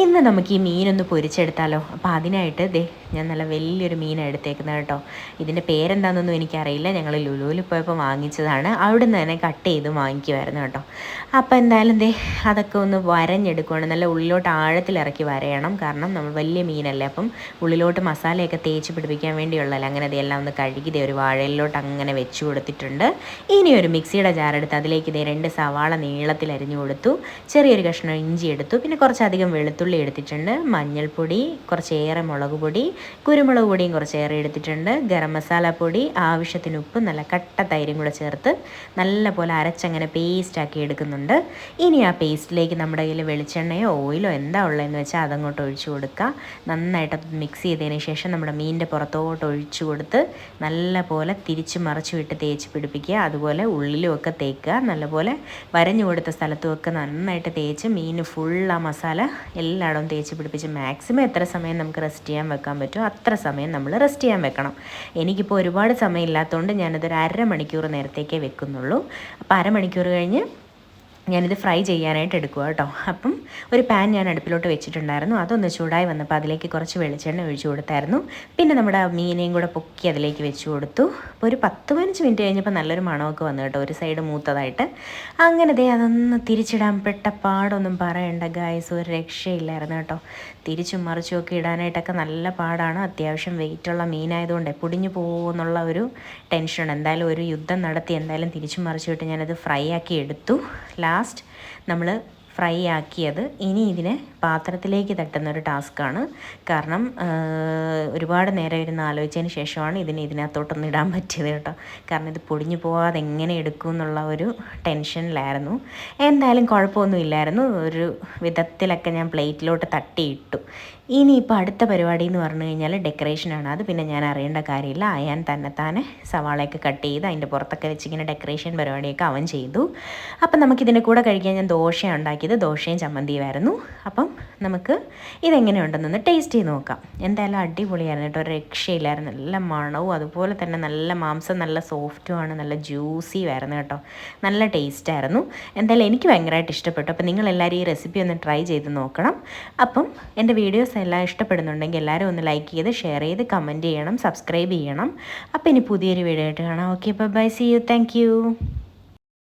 ഇന്ന് നമുക്ക് ഈ മീനൊന്ന് പൊരിച്ചെടുത്താലോ? അപ്പോൾ അതിനായിട്ട് ഞാൻ നല്ല വലിയൊരു മീനാണ് എടുത്തേക്കുന്നത് കേട്ടോ. ഇതിൻ്റെ പേരെന്താണെന്നൊന്നും എനിക്കറിയില്ല. ഞങ്ങൾ ലുലുവിൽ പോയപ്പോൾ വാങ്ങിച്ചതാണ്. അവിടെ നിന്ന് തന്നെ കട്ട് ചെയ്ത് വാങ്ങിക്കുമായിരുന്നു കേട്ടോ. അപ്പോൾ എന്തായാലും അതൊക്കെ ഒന്ന് വരഞ്ഞെടുക്കുകയാണ്. നല്ല ഉള്ളിലോട്ട് ആഴത്തിലിറക്കി വരയണം. കാരണം നമ്മൾ വലിയ മീനല്ലേ, അപ്പം ഉള്ളിലോട്ട് മസാലയൊക്കെ തേച്ച് പിടിപ്പിക്കാൻ വേണ്ടിയുള്ളതല്ല. അങ്ങനെ അതെല്ലാം ഒന്ന് കഴുകി ഒരു വാഴയിലോട്ട് അങ്ങനെ വെച്ച് കൊടുത്തിട്ടുണ്ട്. ഇനി ഒരു മിക്സിയുടെ ജാറെടുത്ത് അതിലേക്ക് 2 സവാള നീളത്തിൽ അരിഞ്ഞു കൊടുത്തു. ചെറിയൊരു കഷ്ണം ഇഞ്ചി എടുത്തു. പിന്നെ കുറച്ചധികം വെളുത്തുള്ളി എടുത്തിട്ടുണ്ട്. മഞ്ഞൾപ്പൊടി, കുറച്ചേറെ മുളക് പൊടി, കുരുമുളക് പൊടിയും കുറച്ചേറെ എടുത്തിട്ടുണ്ട്. ഗരം മസാല പൊടി, ആവശ്യത്തിന് ഉപ്പ്, നല്ല കട്ട തൈരും കൂടെ ചേർത്ത് നല്ല പോലെ അരച്ചങ്ങനെ പേസ്റ്റാക്കി എടുക്കുന്നുണ്ട്. ഇനി ആ പേസ്റ്റിലേക്ക് നമ്മുടെ കയ്യിൽ വെളിച്ചെണ്ണയോ ഓയിലോ എന്താ ഉള്ളതെന്ന് വെച്ചാൽ അതങ്ങോട്ട് ഒഴിച്ചു കൊടുക്കുക. നന്നായിട്ട് മിക്സ് ചെയ്തതിന് ശേഷം നമ്മുടെ മീനിൻ്റെ പുറത്തോട്ട് ഒഴിച്ചു കൊടുത്ത് നല്ല പോലെ തിരിച്ച് മറിച്ചു വിട്ട് തേച്ച് പിടിപ്പിക്കുക. അതുപോലെ ഉള്ളിലുമൊക്കെ തേക്കുക. നല്ലപോലെ വരഞ്ഞു കൊടുത്ത സ്ഥലത്തുമൊക്കെ നന്നായിട്ട് തേച്ച് മീൻ ഫുൾ ആ മസാല എല്ലായിടവും തേച്ച് പിടിപ്പിച്ച് മാക്സിമം എത്ര സമയം നമുക്ക് റെസ്റ്റ് ചെയ്യാൻ വെക്കാൻ പറ്റുമോ അത്ര സമയം നമ്മൾ റെസ്റ്റ് ചെയ്യാൻ വെക്കണം. എനിക്കിപ്പോൾ ഒരുപാട് സമയം ഇല്ലാത്തതുകൊണ്ട് ഞാനതൊരു 1/2 മണിക്കൂർ നേരത്തേക്കേ വെക്കുന്നുള്ളൂ. അപ്പോൾ 1/2 മണിക്കൂർ കഴിഞ്ഞ് ഞാനിത് ഫ്രൈ ചെയ്യാനായിട്ട് എടുക്കുക കേട്ടോ. അപ്പം ഒരു പാൻ ഞാൻ അടുപ്പിലോട്ട് വെച്ചിട്ടുണ്ടായിരുന്നു. അതൊന്ന് ചൂടായി വന്നപ്പോൾ അതിലേക്ക് കുറച്ച് വെളിച്ചെണ്ണ ഒഴിച്ചു കൊടുത്തായിരുന്നു. പിന്നെ നമ്മുടെ മീനേയും കൂടെ പൊക്കി അതിലേക്ക് വെച്ച് കൊടുത്തു. അപ്പോൾ ഒരു 10-15 മിനിറ്റ് കഴിഞ്ഞപ്പോൾ നല്ലൊരു മണമൊക്കെ വന്നു കേട്ടോ, ഒരു സൈഡ് മൂത്തതായിട്ട്. അങ്ങനെ അതൊന്ന് തിരിച്ചിടാൻ പെട്ട പാടൊന്നും പറയണ്ട ഗായ്സ്, ഒരു രക്ഷയില്ലായിരുന്നു കേട്ടോ. തിരിച്ചും മറിച്ചും ഒക്കെ ഇടാനായിട്ടൊക്കെ നല്ല പാടാണ്. അത്യാവശ്യം വെയിറ്റുള്ള മീനായതുകൊണ്ട് പൊടിഞ്ഞു പോകുമെന്നുള്ള ഒരു ടെൻഷൻ. എന്തായാലും ഒരു യുദ്ധം നടത്തി എന്തായാലും തിരിച്ചും മറിച്ചും ഇട്ട് ഞാനത് ഫ്രൈ ആക്കി എടുത്തു. ലാസ്റ്റ് നമ്മൾ ഫ്രൈ ആക്കിയത് ഇനി ഇതിനെ പാത്രത്തിലേക്ക് തട്ടുന്നൊരു ടാസ്ക്കാണ്. കാരണം ഒരുപാട് നേരം ഇരുന്ന് ആലോചിച്ചതിന് ശേഷമാണ് ഇതിനകത്തോട്ടൊന്നും ഇടാൻ പറ്റിയത് കേട്ടോ. കാരണം ഇത് പൊടിഞ്ഞു പോകാതെ എങ്ങനെ എടുക്കും എന്നുള്ള ഒരു ടെൻഷനിലായിരുന്നു. എന്തായാലും കുഴപ്പമൊന്നുമില്ലായിരുന്നു. ഒരു വിധത്തിലൊക്കെ ഞാൻ പ്ലേറ്റിലോട്ട് തട്ടിയിട്ടു. ഇനിയിപ്പോൾ അടുത്ത പരിപാടി എന്ന് പറഞ്ഞു കഴിഞ്ഞാൽ ഡെക്കറേഷനാണ്. അത് പിന്നെ ഞാൻ അറിയേണ്ട കാര്യമില്ല. അയാൻ തന്നെത്താനെ സവാളയൊക്കെ കട്ട് ചെയ്ത് അതിൻ്റെ പുറത്തൊക്കെ വെച്ചിങ്ങനെ ഡെക്കറേഷൻ പരിപാടിയൊക്കെ അവൻ ചെയ്തു. അപ്പം നമുക്കിതിൻ്റെ കൂടെ കഴിക്കാൻ ഞാൻ ദോശയാണ് ഉണ്ടാക്കിയത്. ദോശയും ചമ്മന്തിയുമായിരുന്നു. അപ്പം നമുക്ക് ഇതെങ്ങനെയുണ്ടെന്നൊന്ന് ടേസ്റ്റ് ചെയ്ത് നോക്കാം. എന്തായാലും അടിപൊളിയായിരുന്നു കേട്ടോ, ഒരു രക്ഷയില്ലായിരുന്നു. നല്ല മണവും അതുപോലെ തന്നെ നല്ല മാംസം നല്ല സോഫ്റ്റുമാണ്, നല്ല ജ്യൂസിയും ആയിരുന്നു കേട്ടോ. നല്ല ടേസ്റ്റായിരുന്നു. എന്തായാലും എനിക്ക് ഭയങ്കരമായിട്ട് ഇഷ്ടപ്പെട്ടു. അപ്പം നിങ്ങളെല്ലാവരും ഈ റെസിപ്പി ഒന്ന് ട്രൈ ചെയ്ത് നോക്കണം. അപ്പം എൻ്റെ വീഡിയോസ് എല്ലാം ഇഷ്ടപ്പെടുന്നുണ്ടെങ്കിൽ എല്ലാവരും ഒന്ന് ലൈക്ക് ചെയ്ത് ഷെയർ ചെയ്ത് കമൻറ്റ് ചെയ്യണം, സബ്സ്ക്രൈബ് ചെയ്യണം. അപ്പോൾ ഇനി പുതിയൊരു വീഡിയോ ആയിട്ട് കാണാം. Okay, bye, see you, thank U.